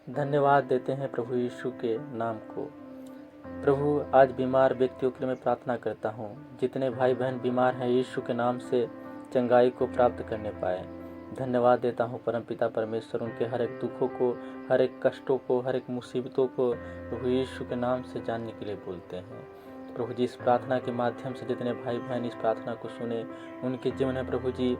धन्यवाद देते हैं प्रभु यीशु के नाम को। प्रभु, आज बीमार व्यक्तियों के लिए मैं प्रार्थना करता हूँ। जितने भाई बहन बीमार हैं, यीशु के नाम से चंगाई को प्राप्त करने पाए। धन्यवाद देता हूँ परमपिता परमेश्वर, उनके हर एक दुखों को, हर एक कष्टों को, हर एक मुसीबतों को प्रभु यीशु के नाम से जानने के लिए बोलते हैं। प्रभु जी, इस प्रार्थना के माध्यम से जितने भाई बहन इस प्रार्थना को सुने, उनके जीवन में प्रभु जी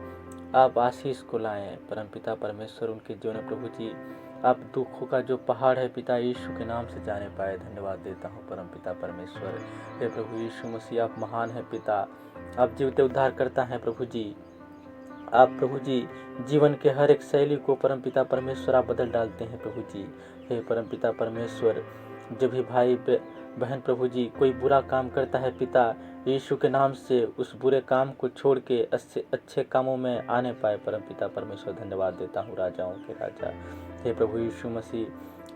आप आशीष को लाएं। परमपिता परमेश्वर, उनके जीवन में प्रभु जी आप दुखों का जो पहाड़ है पिता यीशु के नाम से जाने पाए। धन्यवाद देता हूँ परमपिता परमेश्वर। हे प्रभु यीशु मसीह, आप महान है पिता, आप जीवते उद्धार करता है प्रभु जी। आप प्रभु जी जीवन के हर एक शैली को परमपिता परमेश्वर आप बदल डालते हैं प्रभु जी। हे परमपिता परमेश्वर, जो भी भाई बहन प्रभु जी कोई बुरा काम करता है पिता यीशु के नाम से, उस बुरे काम को छोड़ के अच्छे कामों में आने पाए। परमपिता परमेश्वर, धन्यवाद देता हूँ राजाओं के राजा। हे प्रभु यीशु मसीह,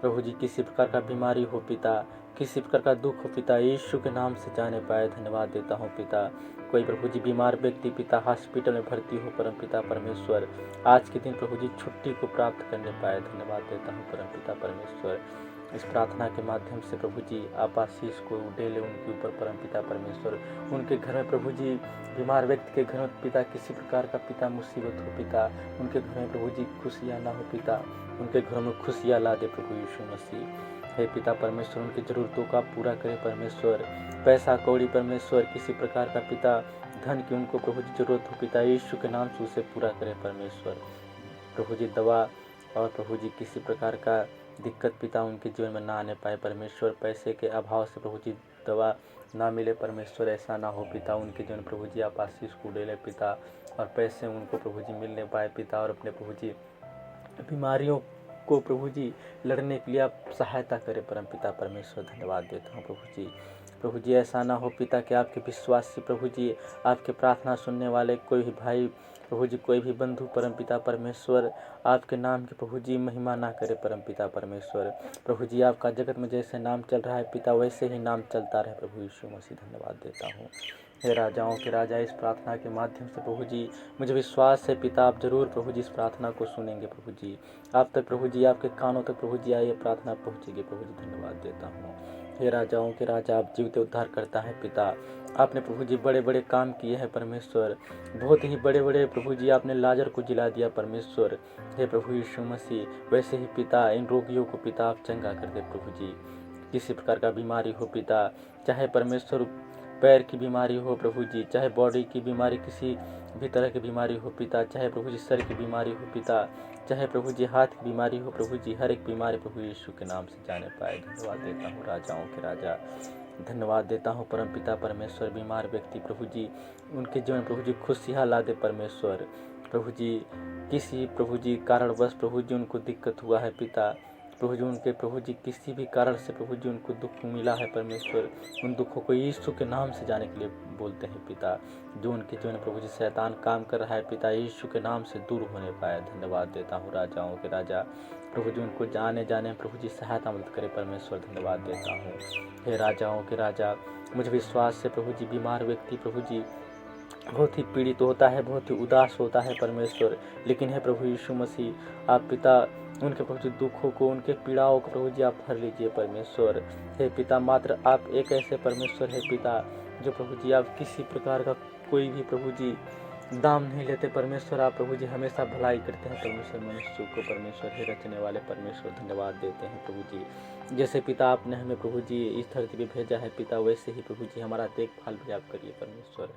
प्रभु जी किसी प्रकार का बीमारी हो पिता, किसी प्रकार का दुख हो पिता, यीशु के नाम से जाने पाए। धन्यवाद देता हूँ पिता। कोई प्रभु जी बीमार व्यक्ति पिता हॉस्पिटल में भर्ती हो, परमपिता परमेश्वर आज के दिन प्रभु जी छुट्टी को प्राप्त करने पाए। धन्यवाद देता हूँ परमपिता परमेश्वर। इस प्रार्थना के माध्यम से प्रभु जी आप आशीष को उड़ेले उनके ऊपर परमपिता परमेश्वर। उनके घर में प्रभु जी बीमार व्यक्ति के घर में पिता किसी प्रकार का पिता मुसीबत हो पिता, उनके घर में प्रभु जी खुशियाँ ना हो पिता, उनके घरों में खुशियाँ ला दे प्रभु यीशु मसीह। हे पिता परमेश्वर, उनकी ज़रूरतों का पूरा करे परमेश्वर। पैसा कौड़ी परमेश्वर, किसी प्रकार का पिता धन की उनको प्रभु जी जरूरत हो पिता यीशु के नाम से उसे पूरा करे परमेश्वर। प्रभु जी दवा और प्रभु जी किसी प्रकार का दिक्कत पिता उनके जीवन में ना आने पाए परमेश्वर। पैसे के अभाव से प्रभु जी दवा ना मिले परमेश्वर, ऐसा ना हो पिता। उनके जीवन प्रभु जी आप आशीष को ले पिता, और पैसे उनको प्रभु जी मिलने पाए पिता, और अपने प्रभु जी बीमारियों को प्रभु जी लड़ने के लिए आप सहायता करें परमपिता परमेश्वर। धन्यवाद देता हूँ प्रभु जी। प्रभु जी ऐसा ना हो पिता कि आपके विश्वासी प्रभु जी, आपके प्रार्थना सुनने वाले कोई भी भाई प्रभु जी, कोई भी बंधु परमपिता परमेश्वर आपके नाम की प्रभु जी महिमा ना करे परमपिता परमेश्वर। प्रभु जी आपका जगत में जैसे नाम चल रहा है पिता, वैसे ही नाम चलता रहे प्रभु यीशु मसीह। धन्यवाद देता हूँ। हे राजाओं के राजा, इस प्रार्थना के माध्यम से प्रभु जी मुझे विश्वास है पिता आप जरूर प्रभु जी इस प्रार्थना को सुनेंगे प्रभु जी। आप तक प्रभु जी, आपके कानों तक प्रभु जी आइए प्रार्थना पहुँचेगी प्रभु जी। धन्यवाद देता हूँ। हे राजाओं के राजा, आप जीवते उद्धार करता है पिता। आपने प्रभु जी बड़े बड़े काम किए हैं परमेश्वर, बहुत ही बड़े बड़े प्रभु जी आपने लाजर को जिला दिया परमेश्वर। हे प्रभु यीशु मसीह, वैसे ही पिता इन रोगियों को पिता आप चंगा कर दे प्रभु जी। किसी प्रकार का बीमारी हो पिता, चाहे परमेश्वर पैर की बीमारी हो प्रभु जी, चाहे बॉडी की बीमारी, किसी भी तरह की बीमारी हो पिता, चाहे प्रभु जी सर की बीमारी हो पिता, चाहे प्रभु जी हाथ की बीमारी हो प्रभु जी, हर एक बीमारी प्रभु यीशु के नाम से जाने पाए। धन्यवाद देता हूँ राजाओं के राजा। धन्यवाद देता हूँ परमपिता परमेश्वर। बीमार व्यक्ति प्रभु जी उनके जीवन प्रभु जी खुशियाँ ला दे परमेश्वर। प्रभु जी किसी प्रभु जी कारणवश प्रभु जी उनको दिक्कत हुआ है पिता, प्रभु जी उनके प्रभु जी किसी भी कारण से प्रभु जी उनको दुख मिला है परमेश्वर, उन दुखों को यीशु के नाम से जाने के लिए बोलते हैं पिता। जो उनके जीवन प्रभु जी शैतान काम कर रहा है पिता, यीशु के नाम से दूर होने पाए। धन्यवाद देता हूँ राजाओं के राजा। प्रभु जी उनको जाने जाने प्रभु जी सहायता मदद करे परमेश्वर। धन्यवाद देता हूँ। हे राजाओं के राजा, मुझे विश्वास से प्रभु जी बीमार व्यक्ति प्रभु जी बहुत ही पीड़ित होता है, बहुत ही उदास होता है परमेश्वर, लेकिन है प्रभु यीशु मसीह आप पिता उनके प्रभु जी दुखों को, उनके पीड़ाओं को प्रभु जी आप भर लीजिए परमेश्वर। हे पिता, मात्र आप एक ऐसे परमेश्वर है पिता जो प्रभु जी आप किसी प्रकार का कोई भी प्रभु जी दाम नहीं लेते परमेश्वर। आप प्रभु जी हमेशा भलाई करते हैं परमेश्वर मनुष्य को परमेश्वर। हे रचने वाले परमेश्वर, धन्यवाद देते हैं प्रभु जी। जैसे पिता आपने हमें प्रभु जी इस धरती पे भेजा है पिता, वैसे ही प्रभु जी हमारा देखभाल भी आप करिए परमेश्वर।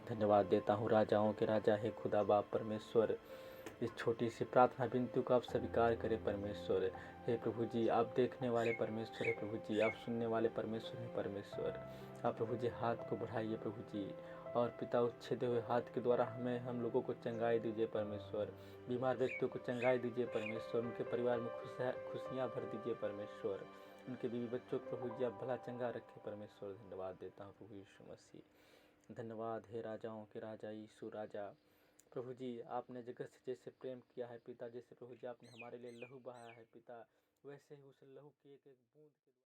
धन्यवाद देता हूँ राजाओं के राजा। हे खुदा बाप परमेश्वर, इस छोटी सी प्रार्थना विनती को आप स्वीकार करें परमेश्वर। हे प्रभु जी आप देखने वाले परमेश्वर है प्रभु जी, आप सुनने वाले परमेश्वर है परमेश्वर। आप प्रभु जी हाथ को बढ़ाइए प्रभु जी, और पिता उस छेदे हुए हाथ के द्वारा हम लोगों को चंगाई दीजिए परमेश्वर। बीमार व्यक्तियों को चंगाई दीजिए परमेश्वर, उनके परिवार में खुशियाँ भर दीजिए परमेश्वर। उनके बीवी बच्चों को प्रभु जी आप भला चंगा रखें परमेश्वर। धन्यवाद देता हूँ प्रभु यीशु मसीह। धन्यवाद हे राजाओं के राजा यीशु राजा। प्रभु जी आपने जगत से जैसे प्रेम किया है पिता, जैसे प्रभु जी आपने हमारे लिए लहू बहाया है पिता, वैसे ही उस लहू की एक एक बूंद